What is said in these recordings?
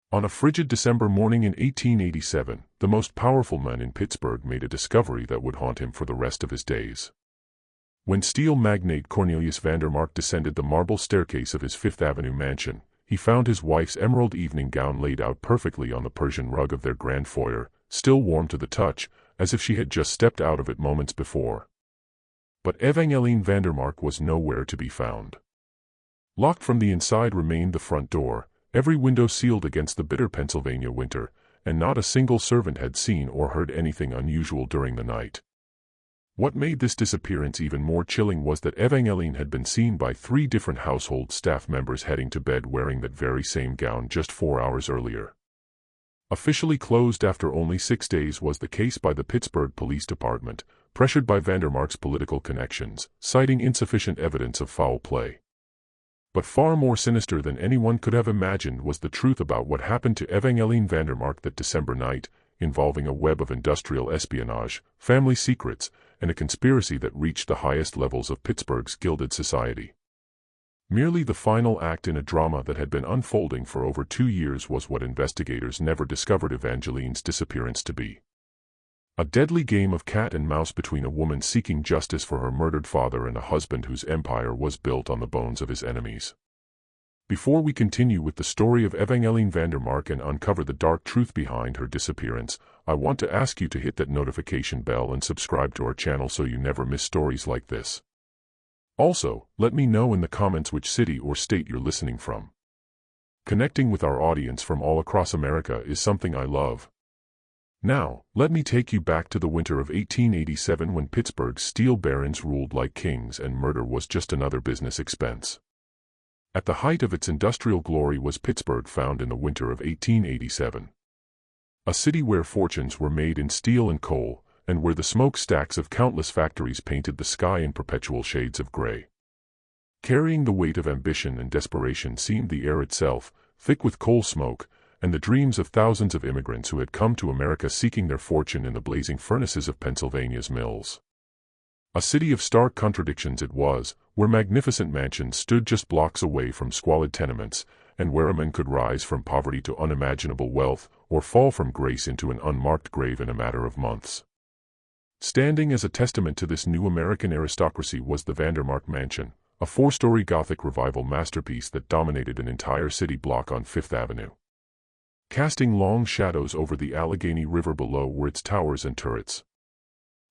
On a frigid December morning in 1887, the most powerful man in Pittsburgh made a discovery that would haunt him for the rest of his days. When steel magnate Cornelius Vandermark descended the marble staircase of his Fifth Avenue mansion, he found his wife's emerald evening gown laid out perfectly on the Persian rug of their grand foyer, still warm to the touch, as if she had just stepped out of it moments before. But Evangeline Vandermark was nowhere to be found. Locked from the inside remained the front door, every window sealed against the bitter Pennsylvania winter, and not a single servant had seen or heard anything unusual during the night. What made this disappearance even more chilling was that Evangeline had been seen by 3 different household staff members heading to bed wearing that very same gown just 4 hours earlier. Officially closed after only 6 days was the case by the Pittsburgh Police Department, pressured by Vandermark's political connections, citing insufficient evidence of foul play. But far more sinister than anyone could have imagined was the truth about what happened to Evangeline Vandermark that December night, involving a web of industrial espionage, family secrets, and a conspiracy that reached the highest levels of Pittsburgh's gilded society. Merely the final act in a drama that had been unfolding for over 2 years was what investigators never discovered Evangeline's disappearance to be. A deadly game of cat and mouse between a woman seeking justice for her murdered father and a husband whose empire was built on the bones of his enemies. Before we continue with the story of Evangeline Vandermark and uncover the dark truth behind her disappearance, I want to ask you to hit that notification bell and subscribe to our channel so you never miss stories like this. Also, let me know in the comments which city or state you're listening from. Connecting with our audience from all across America is something I love. Now, let me take you back to the winter of 1887 when Pittsburgh's steel barons ruled like kings and murder was just another business expense. At the height of its industrial glory was Pittsburgh found in the winter of 1887. A city where fortunes were made in steel and coal, and where the smokestacks of countless factories painted the sky in perpetual shades of gray. Carrying the weight of ambition and desperation seemed the air itself, thick with coal smoke, and the dreams of thousands of immigrants who had come to America seeking their fortune in the blazing furnaces of Pennsylvania's mills. A city of stark contradictions it was, where magnificent mansions stood just blocks away from squalid tenements, and where a man could rise from poverty to unimaginable wealth, or fall from grace into an unmarked grave in a matter of months. Standing as a testament to this new American aristocracy was the Vandermark Mansion, a 4-story Gothic Revival masterpiece that dominated an entire city block on Fifth Avenue. Casting long shadows over the Allegheny River below were its towers and turrets.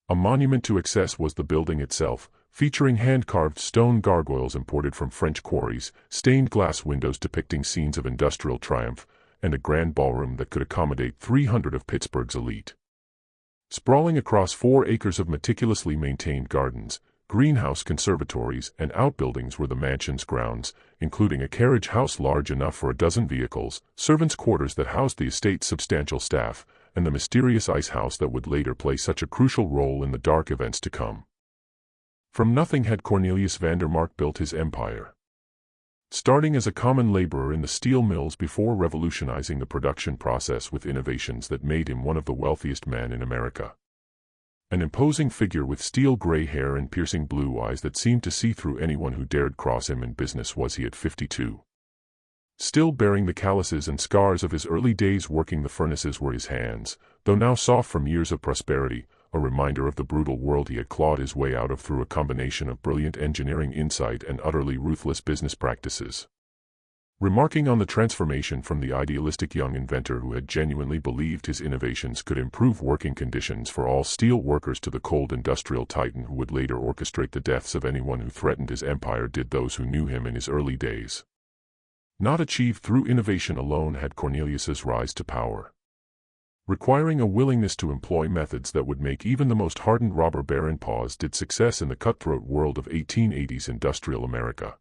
A monument to excess was the building itself, featuring hand-carved stone gargoyles imported from French quarries, stained glass windows depicting scenes of industrial triumph, and a grand ballroom that could accommodate 300 of Pittsburgh's elite. Sprawling across 4 acres of meticulously maintained gardens, greenhouse conservatories, and outbuildings were the mansion's grounds, including a carriage house large enough for a dozen vehicles, servants' quarters that housed the estate's substantial staff, and the mysterious ice house that would later play such a crucial role in the dark events to come. From nothing had Cornelius Vandermark built his empire. Starting as a common laborer in the steel mills before revolutionizing the production process with innovations that made him one of the wealthiest men in America. An imposing figure with steel-gray hair and piercing blue eyes that seemed to see through anyone who dared cross him in business was he at 52. Still bearing the calluses and scars of his early days working the furnaces were his hands, though now soft from years of prosperity, a reminder of the brutal world he had clawed his way out of through a combination of brilliant engineering insight and utterly ruthless business practices. Remarking on the transformation from the idealistic young inventor who had genuinely believed his innovations could improve working conditions for all steel workers to the cold industrial titan who would later orchestrate the deaths of anyone who threatened his empire did those who knew him in his early days. Not achieved through innovation alone had Cornelius's rise to power. Requiring a willingness to employ methods that would make even the most hardened robber baron pause did success in the cutthroat world of 1880s industrial America.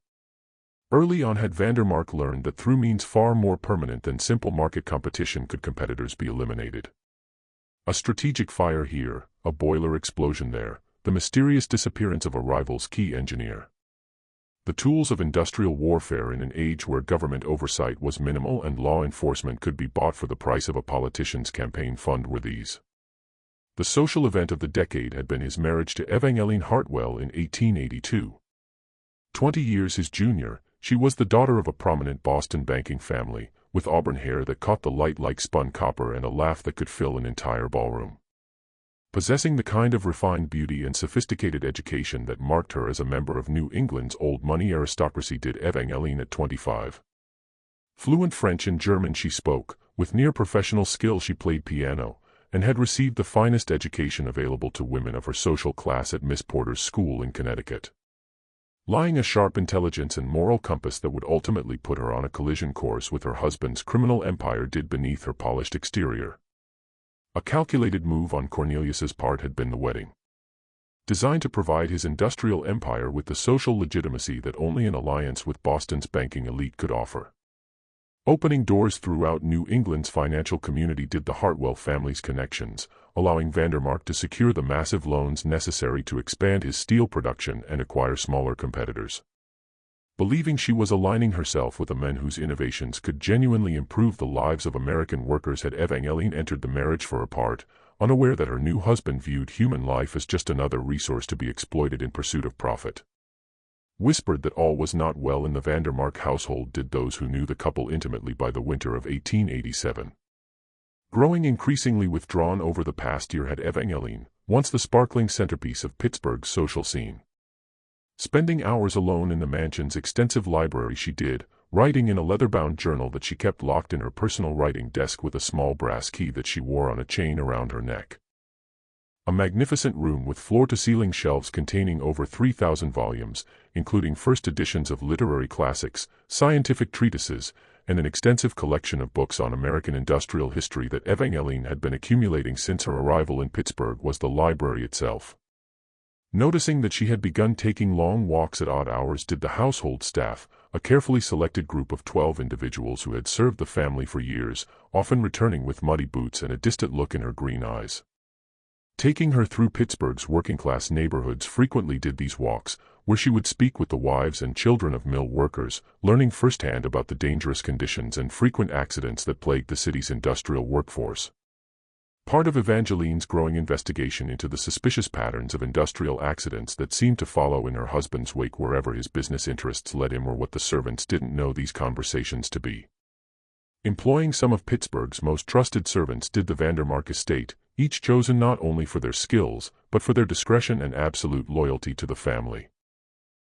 Early on had Vandermark learned that through means far more permanent than simple market competition could competitors be eliminated. A strategic fire here, a boiler explosion there, the mysterious disappearance of a rival's key engineer. The tools of industrial warfare in an age where government oversight was minimal and law enforcement could be bought for the price of a politician's campaign fund were these. The social event of the decade had been his marriage to Evangeline Hartwell in 1882. 20 years his junior, she was the daughter of a prominent Boston banking family, with auburn hair that caught the light like spun copper and a laugh that could fill an entire ballroom. Possessing the kind of refined beauty and sophisticated education that marked her as a member of New England's old money aristocracy did Evangeline at 25. Fluent French and German she spoke, with near-professional skill she played piano, and had received the finest education available to women of her social class at Miss Porter's school in Connecticut. Lying a sharp intelligence and moral compass that would ultimately put her on a collision course with her husband's criminal empire did beneath her polished exterior. A calculated move on Cornelius's part had been the wedding. Designed to provide his industrial empire with the social legitimacy that only an alliance with Boston's banking elite could offer. Opening doors throughout New England's financial community did the Hartwell family's connections, allowing Vandermark to secure the massive loans necessary to expand his steel production and acquire smaller competitors. Believing she was aligning herself with the men whose innovations could genuinely improve the lives of American workers had Evangeline entered the marriage for her part, unaware that her new husband viewed human life as just another resource to be exploited in pursuit of profit. Whispered that all was not well in the Vandermark household did those who knew the couple intimately by the winter of 1887. Growing increasingly withdrawn over the past year had Evangeline, once the sparkling centerpiece of Pittsburgh's social scene. Spending hours alone in the mansion's extensive library she did, writing in a leather-bound journal that she kept locked in her personal writing desk with a small brass key that she wore on a chain around her neck. A magnificent room with floor-to-ceiling shelves containing over 3,000 volumes, including first editions of literary classics, scientific treatises, and an extensive collection of books on American industrial history that Evangeline had been accumulating since her arrival in Pittsburgh was the library itself. Noticing that she had begun taking long walks at odd hours did the household staff, a carefully selected group of 12 individuals who had served the family for years, often returning with muddy boots and a distant look in her green eyes. Taking her through Pittsburgh's working-class neighborhoods frequently did these walks, where she would speak with the wives and children of mill workers, learning firsthand about the dangerous conditions and frequent accidents that plagued the city's industrial workforce. Part of Evangeline's growing investigation into the suspicious patterns of industrial accidents that seemed to follow in her husband's wake wherever his business interests led him were what the servants didn't know these conversations to be. Employing some of Pittsburgh's most trusted servants did the Vandermark estate, each chosen not only for their skills, but for their discretion and absolute loyalty to the family.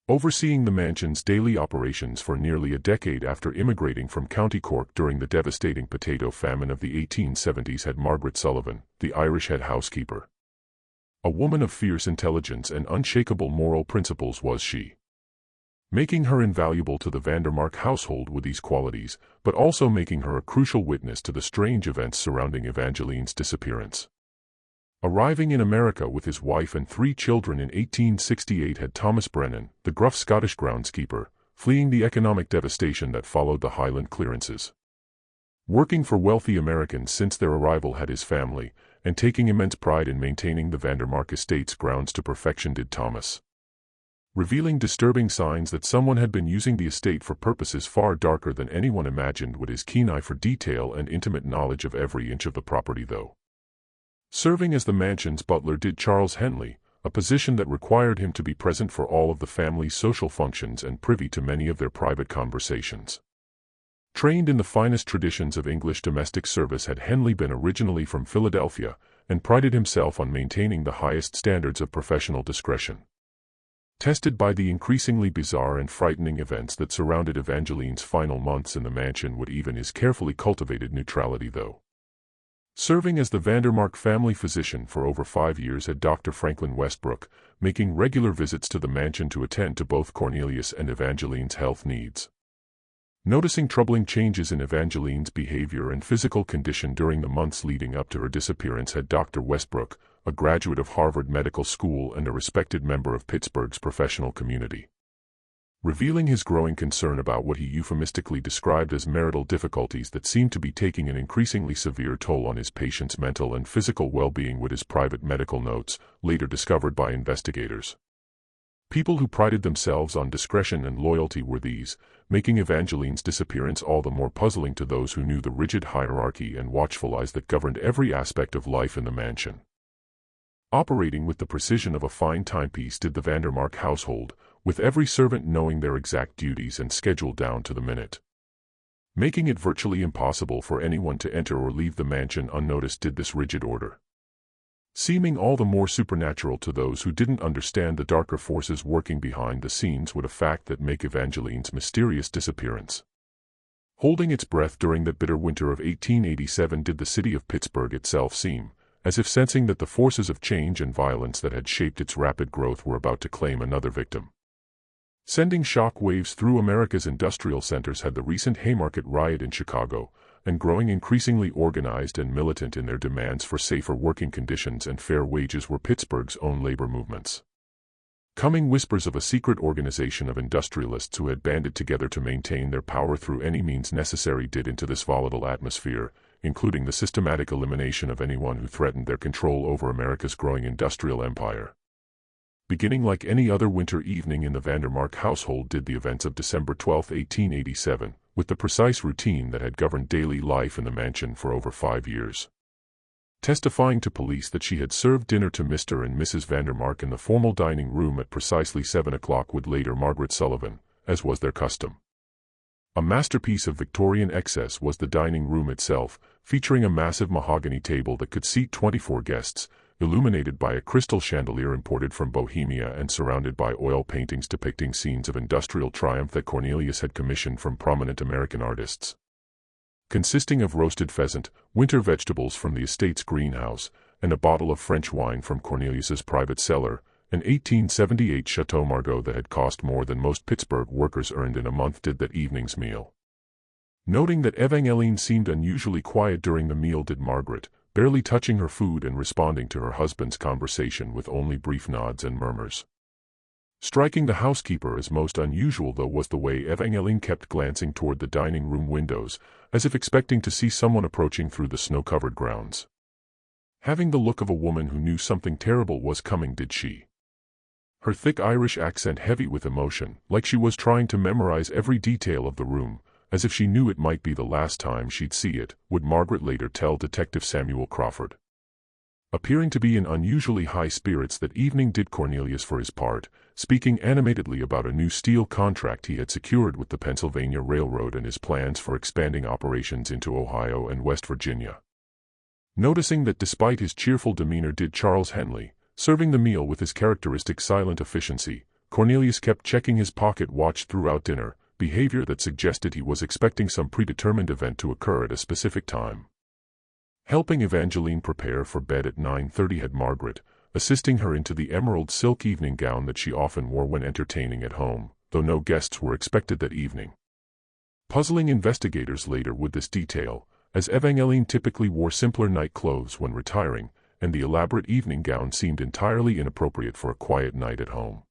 Overseeing the mansion's daily operations for nearly a decade after immigrating from County Cork during the devastating potato famine of the 1870s had Margaret Sullivan, the Irish head housekeeper. A woman of fierce intelligence and unshakable moral principles was she. Making her invaluable to the Vandermark household with these qualities, but also making her a crucial witness to the strange events surrounding Evangeline's disappearance. Arriving in America with his wife and 3 children in 1868 had Thomas Brennan, the gruff Scottish groundskeeper, fleeing the economic devastation that followed the Highland clearances. Working for wealthy Americans since their arrival had his family, and taking immense pride in maintaining the Vandermark estate's grounds to perfection did Thomas. Revealing disturbing signs that someone had been using the estate for purposes far darker than anyone imagined with his keen eye for detail and intimate knowledge of every inch of the property though. Serving as the mansion's butler did Charles Henley, a position that required him to be present for all of the family's social functions and privy to many of their private conversations. Trained in the finest traditions of English domestic service had Henley been originally from Philadelphia, and prided himself on maintaining the highest standards of professional discretion. Tested by the increasingly bizarre and frightening events that surrounded Evangeline's final months in the mansion would even his carefully cultivated neutrality though. Serving as the Vandermark family physician for over 5 years had Dr. Franklin Westbrook, making regular visits to the mansion to attend to both Cornelius and Evangeline's health needs. Noticing troubling changes in Evangeline's behavior and physical condition during the months leading up to her disappearance had Dr. Westbrook, a graduate of Harvard Medical School and a respected member of Pittsburgh's professional community. Revealing his growing concern about what he euphemistically described as marital difficulties that seemed to be taking an increasingly severe toll on his patient's mental and physical well-being with his private medical notes, later discovered by investigators. People who prided themselves on discretion and loyalty were these, making Evangeline's disappearance all the more puzzling to those who knew the rigid hierarchy and watchful eyes that governed every aspect of life in the mansion. Operating with the precision of a fine timepiece did the Vandermark household, with every servant knowing their exact duties and schedule down to the minute. making it virtually impossible for anyone to enter or leave the mansion unnoticed did this rigid order. Seeming all the more supernatural to those who didn't understand the darker forces working behind the scenes would a fact that make Evangeline's mysterious disappearance. Holding its breath during that bitter winter of 1887 did the city of Pittsburgh itself seem, as if sensing that the forces of change and violence that had shaped its rapid growth were about to claim another victim. Sending shock waves through America's industrial centers had the recent Haymarket riot in Chicago, and growing increasingly organized and militant in their demands for safer working conditions and fair wages were Pittsburgh's own labor movements. Coming whispers of a secret organization of industrialists who had banded together to maintain their power through any means necessary did into this volatile atmosphere, including the systematic elimination of anyone who threatened their control over America's growing industrial empire. Beginning like any other winter evening in the Vandermark household did the events of December 12, 1887, with the precise routine that had governed daily life in the mansion for over 5 years. Testifying to police that she had served dinner to Mr. and Mrs. Vandermark in the formal dining room at precisely 7 o'clock would later Margaret Sullivan, as was their custom. A masterpiece of Victorian excess was the dining room itself, featuring a massive mahogany table that could seat 24 guests, illuminated by a crystal chandelier imported from Bohemia and surrounded by oil paintings depicting scenes of industrial triumph that Cornelius had commissioned from prominent American artists. Consisting of roasted pheasant, winter vegetables from the estate's greenhouse, and a bottle of French wine from Cornelius's private cellar, an 1878 Chateau Margaux that had cost more than most Pittsburgh workers earned in a month did that evening's meal. Noting that Evangeline seemed unusually quiet during the meal did Margaret, barely touching her food and responding to her husband's conversation with only brief nods and murmurs. Striking the housekeeper as most unusual though was the way Evangeline kept glancing toward the dining room windows, as if expecting to see someone approaching through the snow-covered grounds. Having the look of a woman who knew something terrible was coming did she. Her thick Irish accent heavy with emotion, like she was trying to memorize every detail of the room, as if she knew it might be the last time she'd see it, would Margaret later tell Detective Samuel Crawford. Appearing to be in unusually high spirits that evening did Cornelius for his part, speaking animatedly about a new steel contract he had secured with the Pennsylvania Railroad and his plans for expanding operations into Ohio and West Virginia. Noticing that despite his cheerful demeanor did Charles Henley, serving the meal with his characteristic silent efficiency, Cornelius kept checking his pocket watch throughout dinner, behavior that suggested he was expecting some predetermined event to occur at a specific time. Helping Evangeline prepare for bed at 9:30 had Margaret, assisting her into the emerald silk evening gown that she often wore when entertaining at home, though no guests were expected that evening. Puzzling investigators later with this detail, as Evangeline typically wore simpler night clothes when retiring, and the elaborate evening gown seemed entirely inappropriate for a quiet night at home.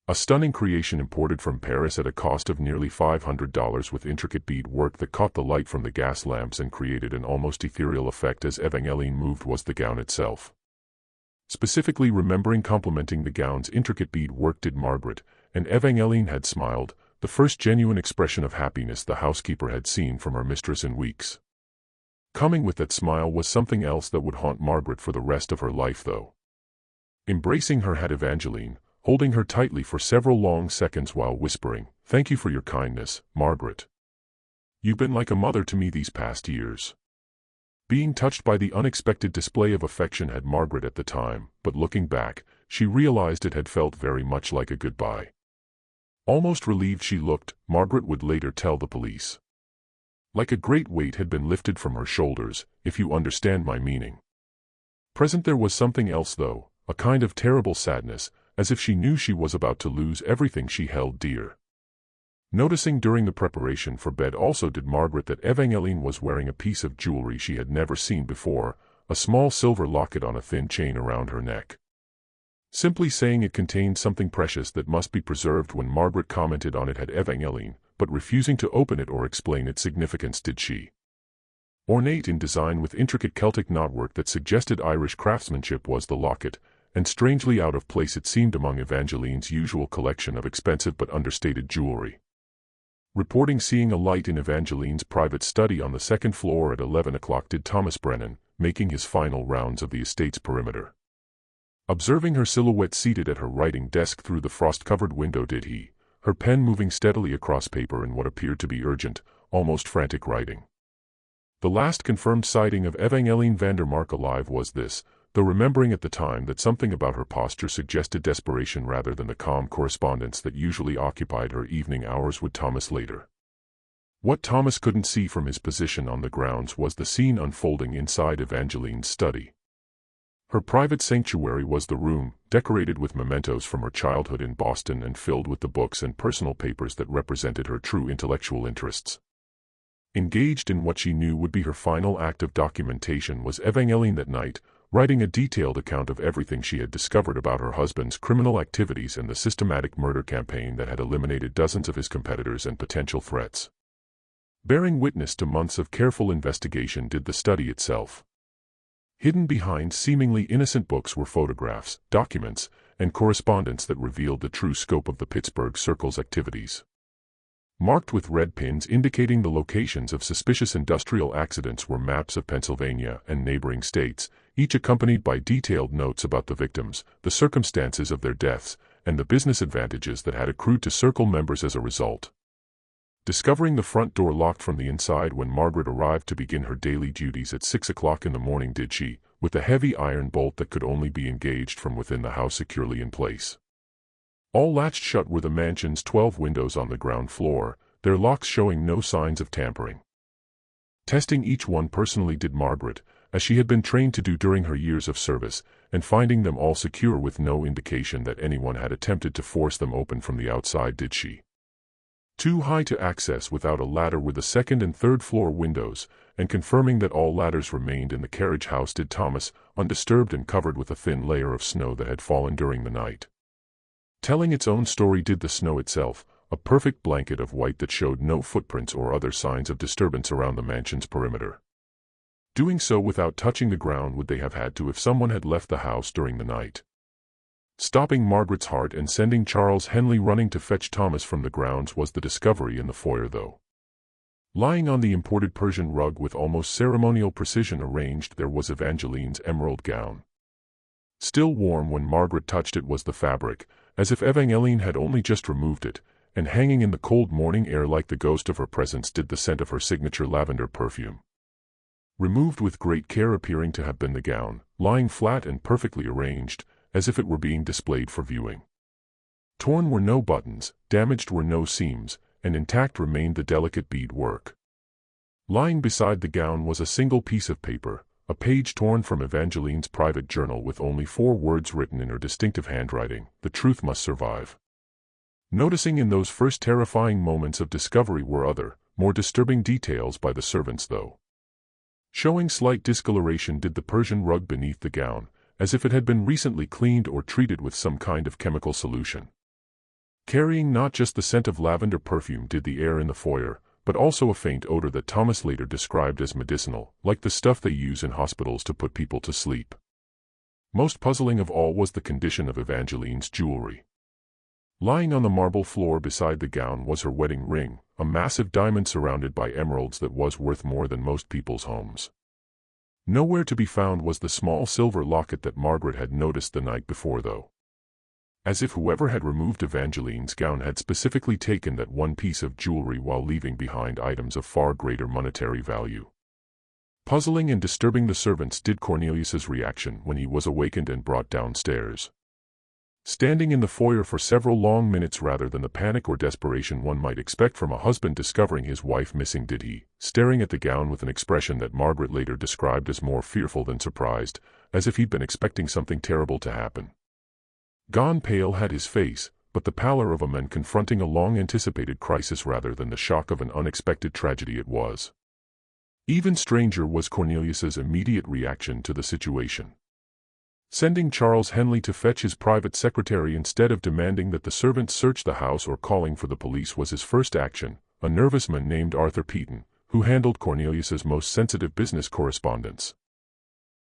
A stunning creation imported from Paris at a cost of nearly $500 with intricate bead work that caught the light from the gas lamps and created an almost ethereal effect as Evangeline moved was the gown itself. Specifically remembering complimenting the gown's intricate bead work did Margaret, and Evangeline had smiled, the first genuine expression of happiness the housekeeper had seen from her mistress in weeks. Coming with that smile was something else that would haunt Margaret for the rest of her life though. Embracing her had Evangeline, holding her tightly for several long seconds while whispering, "Thank you for your kindness, Margaret. You've been like a mother to me these past years." Being touched by the unexpected display of affection had Margaret at the time, but looking back, she realized it had felt very much like a goodbye. Almost relieved she looked, Margaret would later tell the police. Like a great weight had been lifted from her shoulders, if you understand my meaning. Present there was something else though, a kind of terrible sadness, as if she knew she was about to lose everything she held dear. Noticing during the preparation for bed also did Margaret that Evangeline was wearing a piece of jewelry she had never seen before, a small silver locket on a thin chain around her neck. Simply saying it contained something precious that must be preserved when Margaret commented on it had Evangeline, but refusing to open it or explain its significance did she. Ornate in design with intricate Celtic knotwork that suggested Irish craftsmanship was the locket, and strangely out of place it seemed among Evangeline's usual collection of expensive but understated jewelry. Reporting seeing a light in Evangeline's private study on the second floor at 11 o'clock did Thomas Brennan, making his final rounds of the estate's perimeter. Observing her silhouette seated at her writing desk through the frost-covered window did he, her pen moving steadily across paper in what appeared to be urgent, almost frantic writing. The last confirmed sighting of Evangeline Vandermark alive was this, though remembering at the time that something about her posture suggested desperation rather than the calm correspondence that usually occupied her evening hours with Thomas later. What Thomas couldn't see from his position on the grounds was the scene unfolding inside Evangeline's study. Her private sanctuary was the room, decorated with mementos from her childhood in Boston and filled with the books and personal papers that represented her true intellectual interests. Engaged in what she knew would be her final act of documentation was Evangeline that night, writing a detailed account of everything she had discovered about her husband's criminal activities and the systematic murder campaign that had eliminated dozens of his competitors and potential threats. Bearing witness to months of careful investigation did the study itself. Hidden behind seemingly innocent books were photographs, documents, and correspondence that revealed the true scope of the Pittsburgh Circle's activities. Marked with red pins indicating the locations of suspicious industrial accidents were maps of Pennsylvania and neighboring states, each accompanied by detailed notes about the victims, the circumstances of their deaths, and the business advantages that had accrued to Circle members as a result. Discovering the front door locked from the inside when Margaret arrived to begin her daily duties at 6 o'clock in the morning did she, with a heavy iron bolt that could only be engaged from within the house securely in place. All latched shut were the mansion's 12 windows on the ground floor, their locks showing no signs of tampering. Testing each one personally did Margaret, as she had been trained to do during her years of service, and finding them all secure with no indication that anyone had attempted to force them open from the outside did she. Too high to access without a ladder were the second and third floor windows, and confirming that all ladders remained in the carriage house did Thomas, undisturbed and covered with a thin layer of snow that had fallen during the night. Telling its own story did the snow itself, a perfect blanket of white that showed no footprints or other signs of disturbance around the mansion's perimeter. Doing so without touching the ground would they have had to if someone had left the house during the night. Stopping Margaret's heart and sending Charles Henley running to fetch Thomas from the grounds was the discovery in the foyer though. Lying on the imported Persian rug with almost ceremonial precision arranged there was Evangeline's emerald gown. Still warm when Margaret touched it was the fabric, as if Evangeline had only just removed it, and hanging in the cold morning air like the ghost of her presence did the scent of her signature lavender perfume. Removed with great care appearing to have been the gown, lying flat and perfectly arranged, as if it were being displayed for viewing. Torn were no buttons, damaged were no seams, and intact remained the delicate bead work. Lying beside the gown was a single piece of paper, a page torn from Evangeline's private journal with only 4 words written in her distinctive handwriting: "The truth must survive." Noticing in those first terrifying moments of discovery were other, more disturbing details by the servants though. Showing slight discoloration did the Persian rug beneath the gown, as if it had been recently cleaned or treated with some kind of chemical solution. Carrying not just the scent of lavender perfume did the air in the foyer, but also a faint odor that Thomas later described as medicinal, like the stuff they use in hospitals to put people to sleep. Most puzzling of all was the condition of Evangeline's jewelry. Lying on the marble floor beside the gown was her wedding ring, a massive diamond surrounded by emeralds that was worth more than most people's homes. Nowhere to be found was the small silver locket that Margaret had noticed the night before though. As if whoever had removed Evangeline's gown had specifically taken that one piece of jewelry while leaving behind items of far greater monetary value. Puzzling and disturbing the servants did Cornelius's reaction when he was awakened and brought downstairs. Standing in the foyer for several long minutes rather than the panic or desperation one might expect from a husband discovering his wife missing did he, staring at the gown with an expression that Margaret later described as more fearful than surprised, as if he'd been expecting something terrible to happen. Gone pale had his face, but the pallor of a man confronting a long-anticipated crisis rather than the shock of an unexpected tragedy it was. Even stranger was Cornelius's immediate reaction to the situation. Sending Charles Henley to fetch his private secretary instead of demanding that the servants search the house or calling for the police was his first action, a nervous man named Arthur Peaton, who handled Cornelius's most sensitive business correspondence.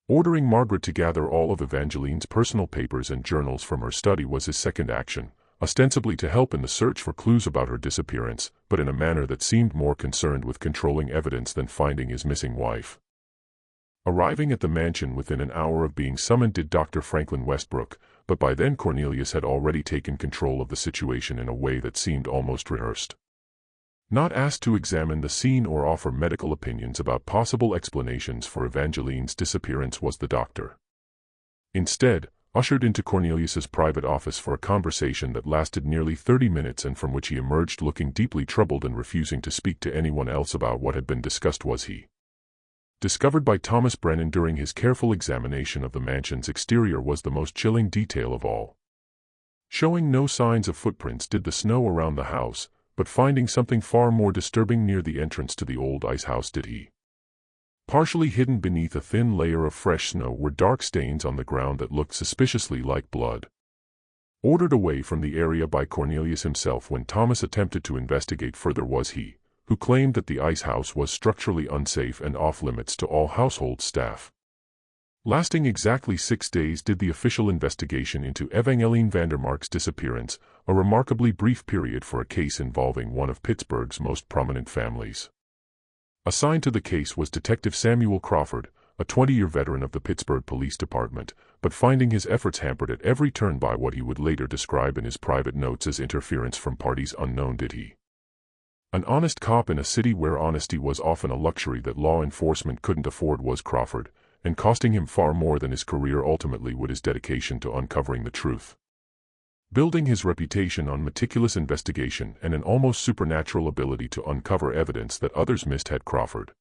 Ordering Margaret to gather all of Evangeline's personal papers and journals from her study was his second action, ostensibly to help in the search for clues about her disappearance, but in a manner that seemed more concerned with controlling evidence than finding his missing wife. Arriving at the mansion within an hour of being summoned did Dr. Franklin Westbrook, but by then Cornelius had already taken control of the situation in a way that seemed almost rehearsed. Not asked to examine the scene or offer medical opinions about possible explanations for Evangeline's disappearance was the doctor. Instead, ushered into Cornelius's private office for a conversation that lasted nearly 30 minutes and from which he emerged looking deeply troubled and refusing to speak to anyone else about what had been discussed was he. Discovered by Thomas Brennan during his careful examination of the mansion's exterior was the most chilling detail of all. Showing no signs of footprints did the snow around the house, but finding something far more disturbing near the entrance to the old ice house did he. Partially hidden beneath a thin layer of fresh snow were dark stains on the ground that looked suspiciously like blood. Ordered away from the area by Cornelius himself when Thomas attempted to investigate further was he, who claimed that the ice house was structurally unsafe and off-limits to all household staff. Lasting exactly 6 days did the official investigation into Evangeline Vandermark's disappearance, a remarkably brief period for a case involving one of Pittsburgh's most prominent families. Assigned to the case was Detective Samuel Crawford, a 20-year veteran of the Pittsburgh Police Department, but finding his efforts hampered at every turn by what he would later describe in his private notes as interference from parties unknown did he. An honest cop in a city where honesty was often a luxury that law enforcement couldn't afford was Crawford, and costing him far more than his career ultimately would his dedication to uncovering the truth. Building his reputation on meticulous investigation and an almost supernatural ability to uncover evidence that others missed had Crawford.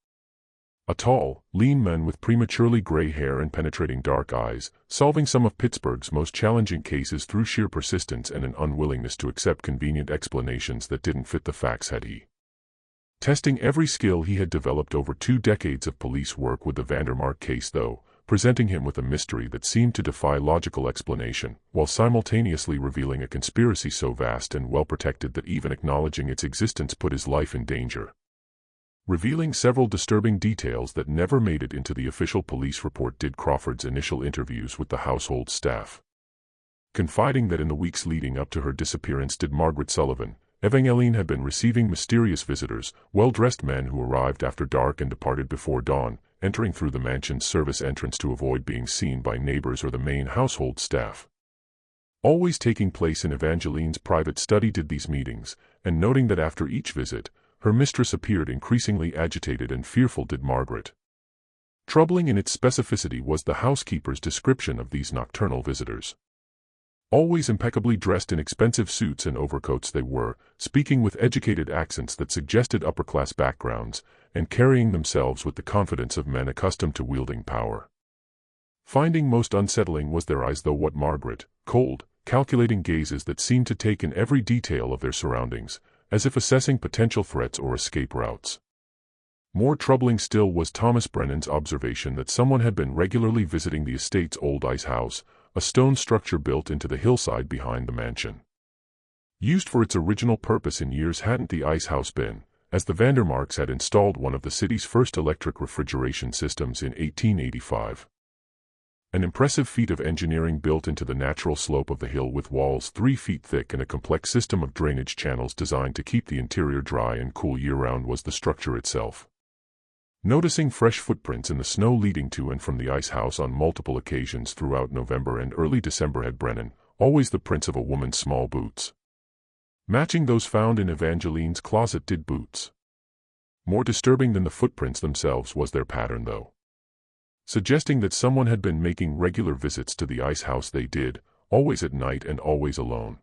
A tall, lean man with prematurely gray hair and penetrating dark eyes, solving some of Pittsburgh's most challenging cases through sheer persistence and an unwillingness to accept convenient explanations that didn't fit the facts had he. Testing every skill he had developed over 2 decades of police work with the Vandermark case though, presenting him with a mystery that seemed to defy logical explanation, while simultaneously revealing a conspiracy so vast and well-protected that even acknowledging its existence put his life in danger. Revealing several disturbing details that never made it into the official police report did Crawford's initial interviews with the household staff. Confiding that in the weeks leading up to her disappearance did Margaret Sullivan, Evangeline had been receiving mysterious visitors, well-dressed men who arrived after dark and departed before dawn, entering through the mansion's service entrance to avoid being seen by neighbors or the main household staff. Always taking place in Evangeline's private study did these meetings, and noting that after each visit, her mistress appeared increasingly agitated and fearful did Margaret. Troubling in its specificity was the housekeeper's description of these nocturnal visitors. Always impeccably dressed in expensive suits and overcoats they were, speaking with educated accents that suggested upper-class backgrounds, and carrying themselves with the confidence of men accustomed to wielding power. Finding most unsettling was their eyes though what Margaret, cold, calculating gazes that seemed to take in every detail of their surroundings, as if assessing potential threats or escape routes. More troubling still was Thomas Brennan's observation that someone had been regularly visiting the estate's old ice house, a stone structure built into the hillside behind the mansion. Used for its original purpose in years hadn't the ice house been, as the Vandermarks had installed one of the city's first electric refrigeration systems in 1885. An impressive feat of engineering built into the natural slope of the hill with walls 3 feet thick and a complex system of drainage channels designed to keep the interior dry and cool year-round was the structure itself. Noticing fresh footprints in the snow leading to and from the ice house on multiple occasions throughout November and early December had Brennan, always the prints of a woman's small boots. Matching those found in Evangeline's closet did boots. More disturbing than the footprints themselves was their pattern though. Suggesting that someone had been making regular visits to the ice house they did, always at night and always alone.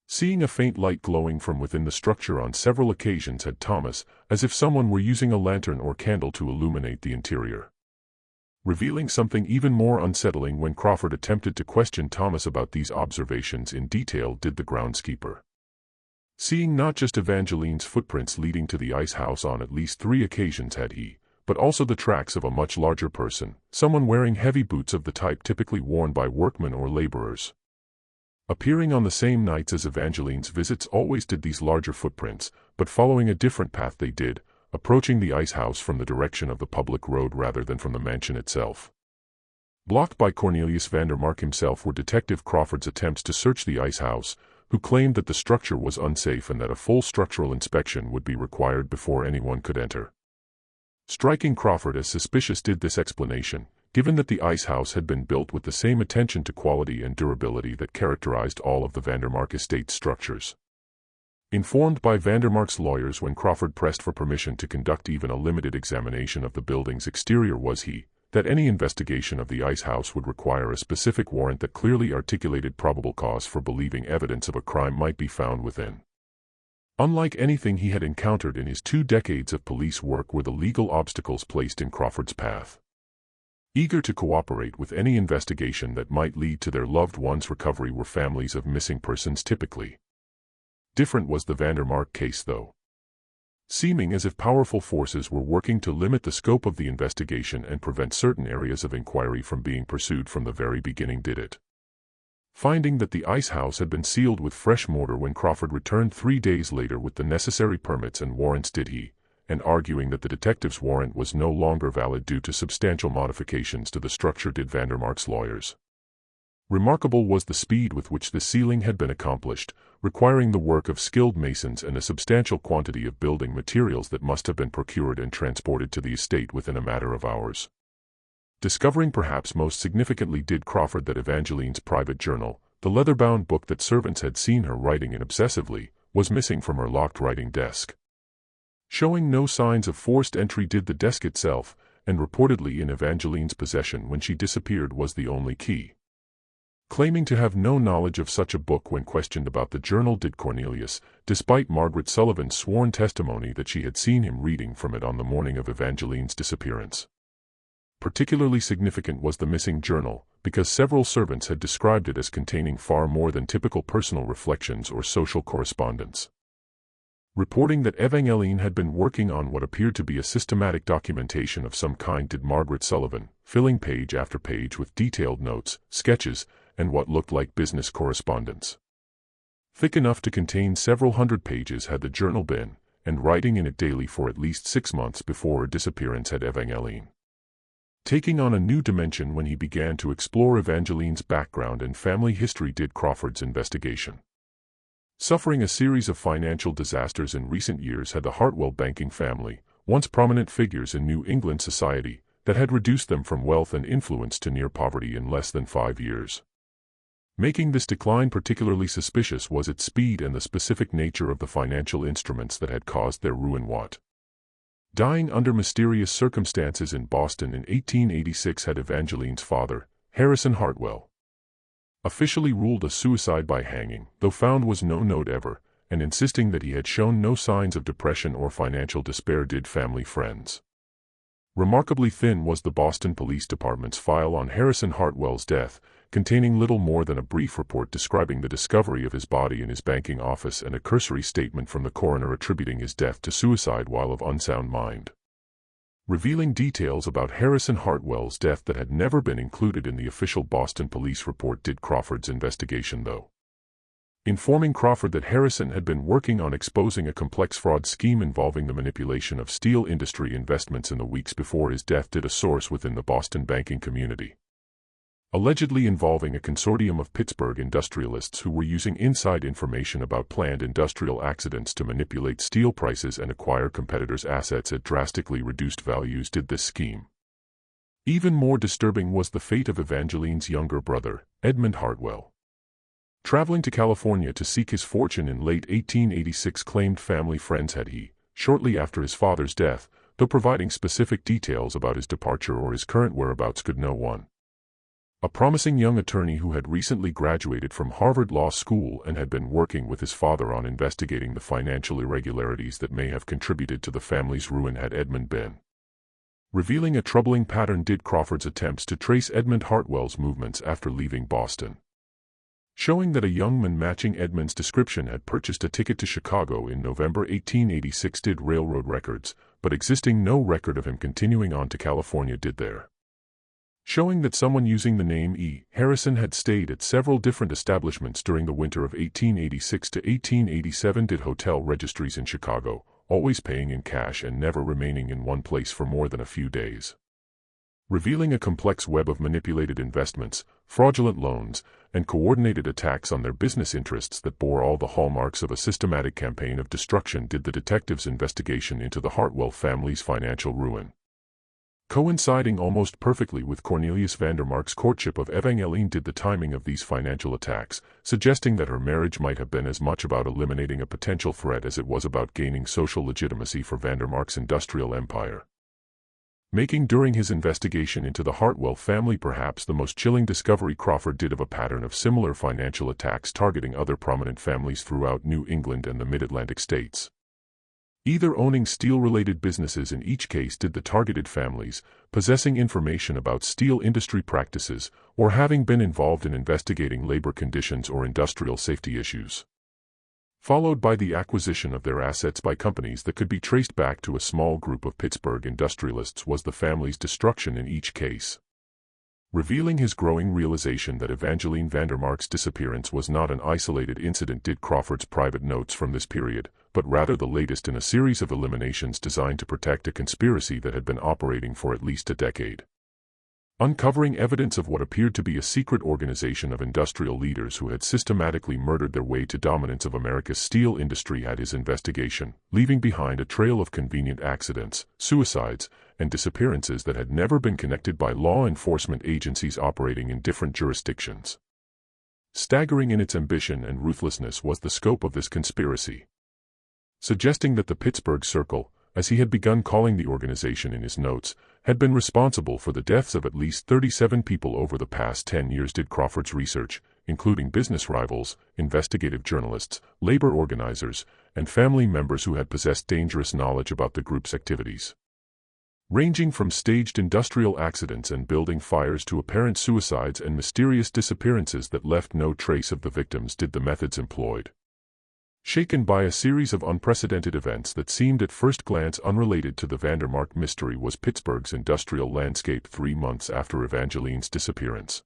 Seeing a faint light glowing from within the structure on several occasions had Thomas, as if someone were using a lantern or candle to illuminate the interior. Revealing something even more unsettling when Crawford attempted to question Thomas about these observations in detail did the groundskeeper. Seeing not just Evangeline's footprints leading to the ice house on at least 3 occasions had he, but also the tracks of a much larger person, someone wearing heavy boots of the type typically worn by workmen or laborers. Appearing on the same nights as Evangeline's visits always did these larger footprints, but following a different path they did, approaching the ice house from the direction of the public road rather than from the mansion itself. Blocked by Cornelius Vandermark himself were Detective Crawford's attempts to search the ice house, who claimed that the structure was unsafe and that a full structural inspection would be required before anyone could enter. Striking Crawford as suspicious did this explanation, given that the ice house had been built with the same attention to quality and durability that characterized all of the Vandermark estate structures. Informed by Vandermark's lawyers when Crawford pressed for permission to conduct even a limited examination of the building's exterior was he, that any investigation of the ice house would require a specific warrant that clearly articulated probable cause for believing evidence of a crime might be found within. Unlike anything he had encountered in his 2 decades of police work were the legal obstacles placed in Crawford's path. Eager to cooperate with any investigation that might lead to their loved one's recovery were families of missing persons typically. Different was the Vandermark case though. Seeming as if powerful forces were working to limit the scope of the investigation and prevent certain areas of inquiry from being pursued from the very beginning did it. Finding that the ice house had been sealed with fresh mortar when Crawford returned 3 days later with the necessary permits and warrants did he, and arguing that the detective's warrant was no longer valid due to substantial modifications to the structure did Vandermark's lawyers. Remarkable was the speed with which the sealing had been accomplished, requiring the work of skilled masons and a substantial quantity of building materials that must have been procured and transported to the estate within a matter of hours. Discovering perhaps most significantly did Crawford that Evangeline's private journal, the leather-bound book that servants had seen her writing in obsessively, was missing from her locked writing desk. Showing no signs of forced entry did the desk itself, and reportedly in Evangeline's possession when she disappeared was the only key. Claiming to have no knowledge of such a book when questioned about the journal did Cornelius, despite Margaret Sullivan's sworn testimony that she had seen him reading from it on the morning of Evangeline's disappearance. Particularly significant was the missing journal, because several servants had described it as containing far more than typical personal reflections or social correspondence. Reporting that Evangeline had been working on what appeared to be a systematic documentation of some kind did Margaret Sullivan, filling page after page with detailed notes, sketches, and what looked like business correspondence. Thick enough to contain several hundred pages had the journal been, and writing in it daily for at least 6 months before her disappearance had Evangeline taking on a new dimension when he began to explore Evangeline's background and family history did Crawford's investigation. Suffering a series of financial disasters in recent years had the Hartwell banking family, once prominent figures in New England society, that had reduced them from wealth and influence to near poverty in less than 5 years. Making this decline particularly suspicious was its speed and the specific nature of the financial instruments that had caused their ruin. Dying under mysterious circumstances in Boston in 1886 had Evangeline's father, Harrison Hartwell, officially ruled a suicide by hanging, though found was no note ever, and insisting that he had shown no signs of depression or financial despair did family friends. Remarkably thin was the Boston Police Department's file on Harrison Hartwell's death, containing little more than a brief report describing the discovery of his body in his banking office and a cursory statement from the coroner attributing his death to suicide while of unsound mind. Revealing details about Harrison Hartwell's death that had never been included in the official Boston police report did Crawford's investigation though. Informing Crawford that Harrison had been working on exposing a complex fraud scheme involving the manipulation of steel industry investments in the weeks before his death did a source within the Boston banking community. Allegedly involving a consortium of Pittsburgh industrialists who were using inside information about planned industrial accidents to manipulate steel prices and acquire competitors' assets at drastically reduced values did this scheme. Even more disturbing was the fate of Evangeline's younger brother, Edmund Hartwell. Traveling to California to seek his fortune in late 1886 claimed family friends had he, shortly after his father's death, though providing specific details about his departure or his current whereabouts could no one. A promising young attorney who had recently graduated from Harvard Law School and had been working with his father on investigating the financial irregularities that may have contributed to the family's ruin had Edmund been. Revealing a troubling pattern did Crawford's attempts to trace Edmund Hartwell's movements after leaving Boston. Showing that a young man matching Edmund's description had purchased a ticket to Chicago in November 1886 did railroad records, but existing no record of him continuing on to California did there. Showing that someone using the name E. Harrison had stayed at several different establishments during the winter of 1886 to 1887 did hotel registries in Chicago, always paying in cash and never remaining in one place for more than a few days. Revealing a complex web of manipulated investments, fraudulent loans, and coordinated attacks on their business interests that bore all the hallmarks of a systematic campaign of destruction did the detectives' investigation into the Hartwell family's financial ruin. Coinciding almost perfectly with Cornelius Vandermark's courtship of Evangeline did the timing of these financial attacks, suggesting that her marriage might have been as much about eliminating a potential threat as it was about gaining social legitimacy for Vandermark's industrial empire. Making during his investigation into the Hartwell family perhaps the most chilling discovery Crawford did of a pattern of similar financial attacks targeting other prominent families throughout New England and the Mid-Atlantic states. Either owning steel-related businesses in each case did the targeted families, possessing information about steel industry practices, or having been involved in investigating labor conditions or industrial safety issues. Followed by the acquisition of their assets by companies that could be traced back to a small group of Pittsburgh industrialists was the family's destruction in each case. Revealing his growing realization that Evangeline Vandermark's disappearance was not an isolated incident did Crawford's private notes from this period, but rather the latest in a series of eliminations designed to protect a conspiracy that had been operating for at least a decade. Uncovering evidence of what appeared to be a secret organization of industrial leaders who had systematically murdered their way to dominance of America's steel industry had his investigation, leaving behind a trail of convenient accidents, suicides, and disappearances that had never been connected by law enforcement agencies operating in different jurisdictions. Staggering in its ambition and ruthlessness was the scope of this conspiracy, suggesting that the Pittsburgh Circle, as he had begun calling the organization in his notes, had been responsible for the deaths of at least 37 people over the past 10 years did Crawford's research, including business rivals, investigative journalists, labor organizers, and family members who had possessed dangerous knowledge about the group's activities. Ranging from staged industrial accidents and building fires to apparent suicides and mysterious disappearances that left no trace of the victims did the methods employed. Shaken by a series of unprecedented events that seemed at first glance unrelated to the Vandermark mystery was Pittsburgh's industrial landscape 3 months after Evangeline's disappearance.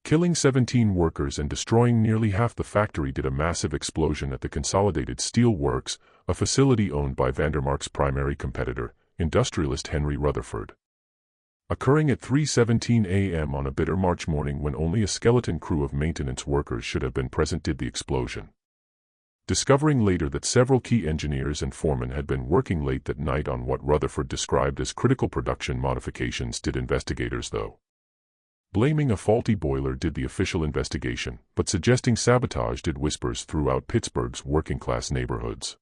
Killing 17 workers and destroying nearly half the factory did a massive explosion at the Consolidated Steel Works, a facility owned by Vandermark's primary competitor, industrialist Henry Rutherford. Occurring at 3:17 a.m. on a bitter March morning when only a skeleton crew of maintenance workers should have been present did the explosion. Discovering later that several key engineers and foremen had been working late that night on what Rutherford described as critical production modifications did investigators though. Blaming a faulty boiler did the official investigation, but suggesting sabotage did whispers throughout Pittsburgh's working-class neighborhoods.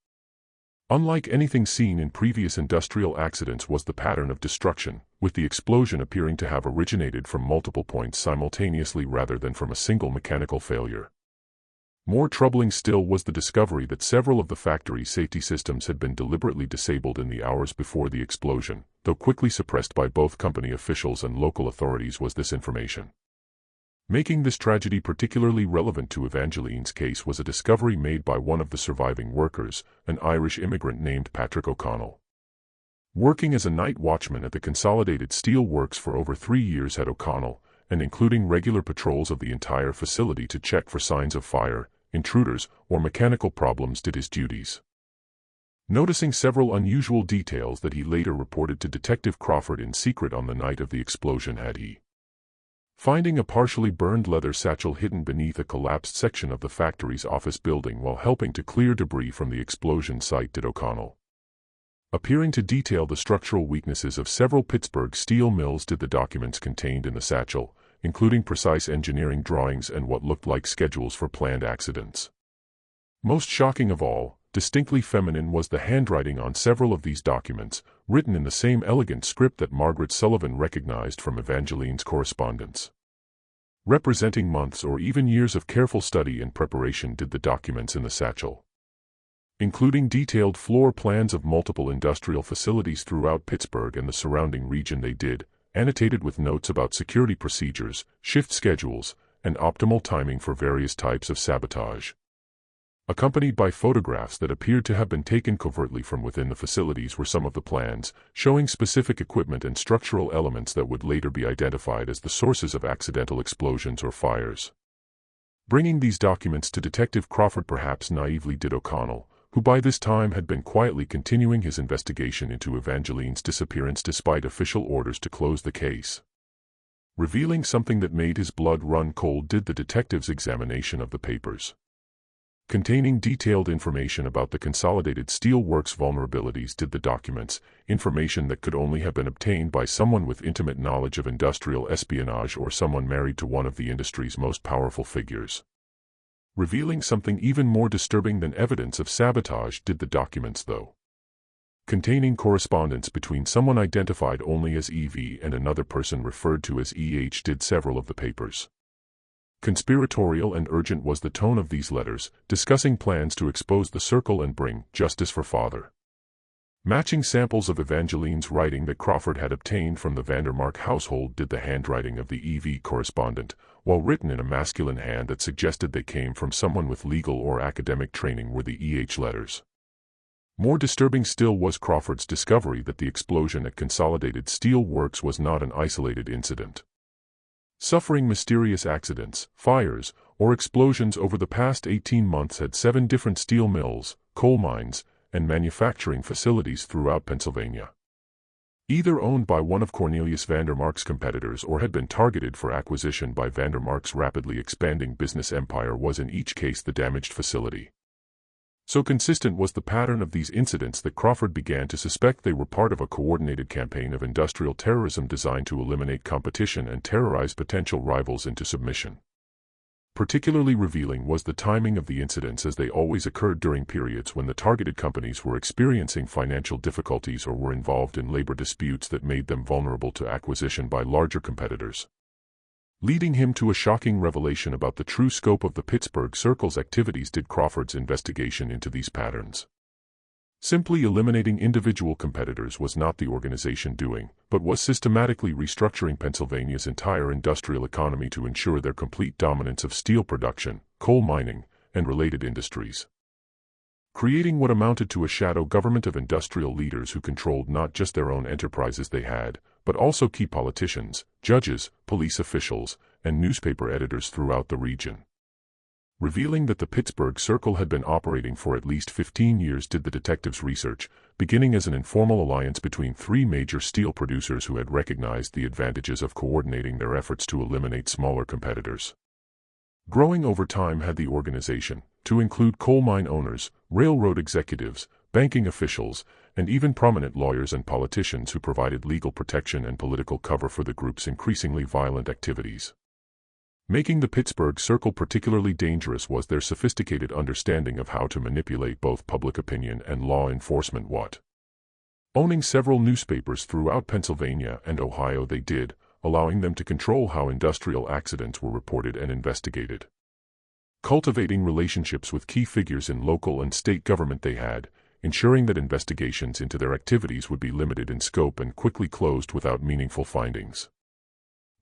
Unlike anything seen in previous industrial accidents was the pattern of destruction, with the explosion appearing to have originated from multiple points simultaneously rather than from a single mechanical failure. More troubling still was the discovery that several of the factory's safety systems had been deliberately disabled in the hours before the explosion, though quickly suppressed by both company officials and local authorities was this information. Making this tragedy particularly relevant to Evangeline's case was a discovery made by one of the surviving workers, an Irish immigrant named Patrick O'Connell. Working as a night watchman at the Consolidated Steel Works for over 3 years had O'Connell, and including regular patrols of the entire facility to check for signs of fire, intruders, or mechanical problems did his duties. Noticing several unusual details that he later reported to Detective Crawford in secret on the night of the explosion had he. Finding a partially burned leather satchel hidden beneath a collapsed section of the factory's office building while helping to clear debris from the explosion site did O'Connell. Appearing to detail the structural weaknesses of several Pittsburgh steel mills did the documents contained in the satchel, including precise engineering drawings and what looked like schedules for planned accidents. Most shocking of all, distinctly feminine was the handwriting on several of these documents, written in the same elegant script that Margaret Sullivan recognized from Evangeline's correspondence. Representing months or even years of careful study and preparation did the documents in the satchel. Including detailed floor plans of multiple industrial facilities throughout Pittsburgh and the surrounding region they did, annotated with notes about security procedures, shift schedules, and optimal timing for various types of sabotage. Accompanied by photographs that appeared to have been taken covertly from within the facilities were some of the plans, showing specific equipment and structural elements that would later be identified as the sources of accidental explosions or fires. Bringing these documents to Detective Crawford perhaps naively did O'Connell, who by this time had been quietly continuing his investigation into Evangeline's disappearance despite official orders to close the case. Revealing something that made his blood run cold did the detective's examination of the papers. containing detailed information about the Consolidated Steel Works vulnerabilities. Did the documents, information that could only have been obtained by someone with intimate knowledge of industrial espionage or someone married to one of the industry's most powerful figures. Revealing something even more disturbing than evidence of sabotage. Did the documents, though, containing correspondence between someone identified only as EV and another person referred to as EH. Did several of the papers, conspiratorial and urgent was the tone of these letters, discussing plans to expose the circle and bring justice for father. Matching samples of Evangeline's writing that Crawford had obtained from the Vandermark household. Did the handwriting of the EV correspondent, while written in a masculine hand that suggested they came from someone with legal or academic training, were the EH letters. More disturbing still was Crawford's discovery that the explosion at Consolidated Steel Works was not an isolated incident. Suffering mysterious accidents, fires, or explosions over the past 18 months had 7 different steel mills, coal mines, and manufacturing facilities throughout Pennsylvania. Either owned by one of Cornelius Vandermark's competitors or had been targeted for acquisition by Vandermark's rapidly expanding business empire, was in each case the damaged facility. So consistent was the pattern of these incidents that Crawford began to suspect they were part of a coordinated campaign of industrial terrorism designed to eliminate competition and terrorize potential rivals into submission. Particularly revealing was the timing of the incidents, as they always occurred during periods when the targeted companies were experiencing financial difficulties or were involved in labor disputes that made them vulnerable to acquisition by larger competitors. Leading him to a shocking revelation about the true scope of the Pittsburgh Circle's activities. Did Crawford's investigation into these patterns. Simply eliminating individual competitors was not the organization doing, but was systematically restructuring Pennsylvania's entire industrial economy to ensure their complete dominance of steel production, coal mining, and related industries. Creating what amounted to a shadow government of industrial leaders who controlled not just their own enterprises they had, but also key politicians, judges, police officials, and newspaper editors throughout the region. Revealing that the Pittsburgh Circle had been operating for at least 15 years. Did the detectives' research, beginning as an informal alliance between 3 major steel producers who had recognized the advantages of coordinating their efforts to eliminate smaller competitors. Growing over time, had the organization, to include coal mine owners, railroad executives, banking officials, and even prominent lawyers and politicians who provided legal protection and political cover for the group's increasingly violent activities. Making the Pittsburgh Circle particularly dangerous was their sophisticated understanding of how to manipulate both public opinion and law enforcement. Owning several newspapers throughout Pennsylvania and Ohio, they did, allowing them to control how industrial accidents were reported and investigated. Cultivating relationships with key figures in local and state government, they had, ensuring that investigations into their activities would be limited in scope and quickly closed without meaningful findings.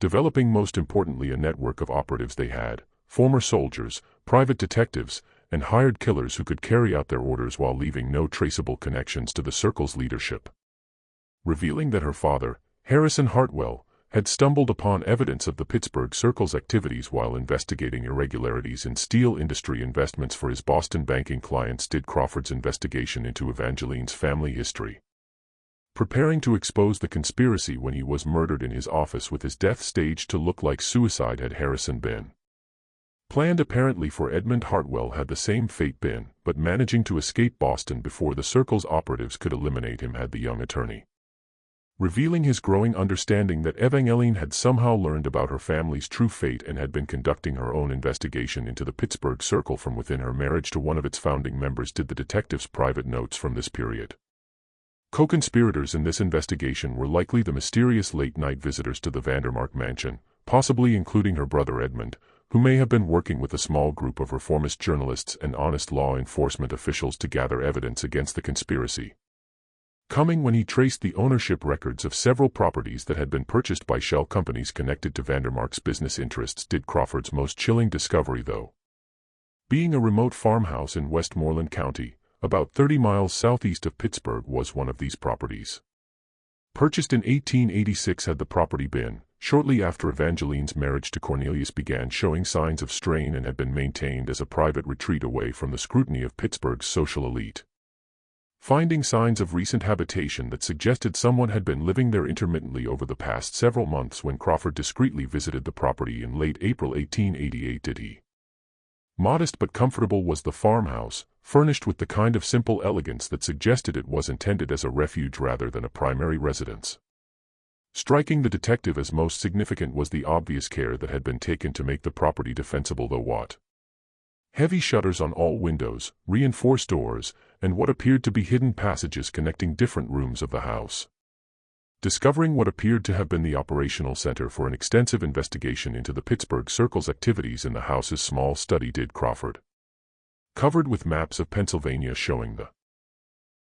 Developing, most importantly, a network of operatives, they had, former soldiers, private detectives, and hired killers who could carry out their orders while leaving no traceable connections to the Circle's leadership. Revealing that her father, Harrison Hartwell, had stumbled upon evidence of the Pittsburgh Circle's activities while investigating irregularities in steel industry investments for his Boston banking clients. Did Crawford's investigation into Evangeline's family history. Preparing to expose the conspiracy when he was murdered in his office with his death staged to look like suicide. Had Harrison been planned apparently for Edmund Hartwell, had the same fate been, but managing to escape Boston before the Circle's operatives could eliminate him, had the young attorney. Revealing his growing understanding that Evangeline had somehow learned about her family's true fate and had been conducting her own investigation into the Pittsburgh Circle from within her marriage to one of its founding members. Did the detectives' private notes from this period. Co-conspirators in this investigation were likely the mysterious late-night visitors to the Vandermark mansion, possibly including her brother Edmund, who may have been working with a small group of reformist journalists and honest law enforcement officials to gather evidence against the conspiracy. Coming when he traced the ownership records of several properties that had been purchased by shell companies connected to Vandermark's business interests. Did Crawford's most chilling discovery, though, being a remote farmhouse in Westmoreland County, about 30 miles southeast of Pittsburgh, was one of these properties. Purchased in 1886, had the property been, shortly after Evangeline's marriage to Cornelius began showing signs of strain, and had been maintained as a private retreat away from the scrutiny of Pittsburgh's social elite. Finding signs of recent habitation that suggested someone had been living there intermittently over the past several months, when Crawford discreetly visited the property in late April 1888, did he Modest but comfortable was the farmhouse, furnished with the kind of simple elegance that suggested it was intended as a refuge rather than a primary residence. Striking the detective as most significant was the obvious care that had been taken to make the property defensible, though what? Heavy shutters on all windows, reinforced doors, and what appeared to be hidden passages connecting different rooms of the house. Discovering what appeared to have been the operational center for an extensive investigation into the Pittsburgh Circle's activities in the house's small study did Crawford. Covered with maps of Pennsylvania showing the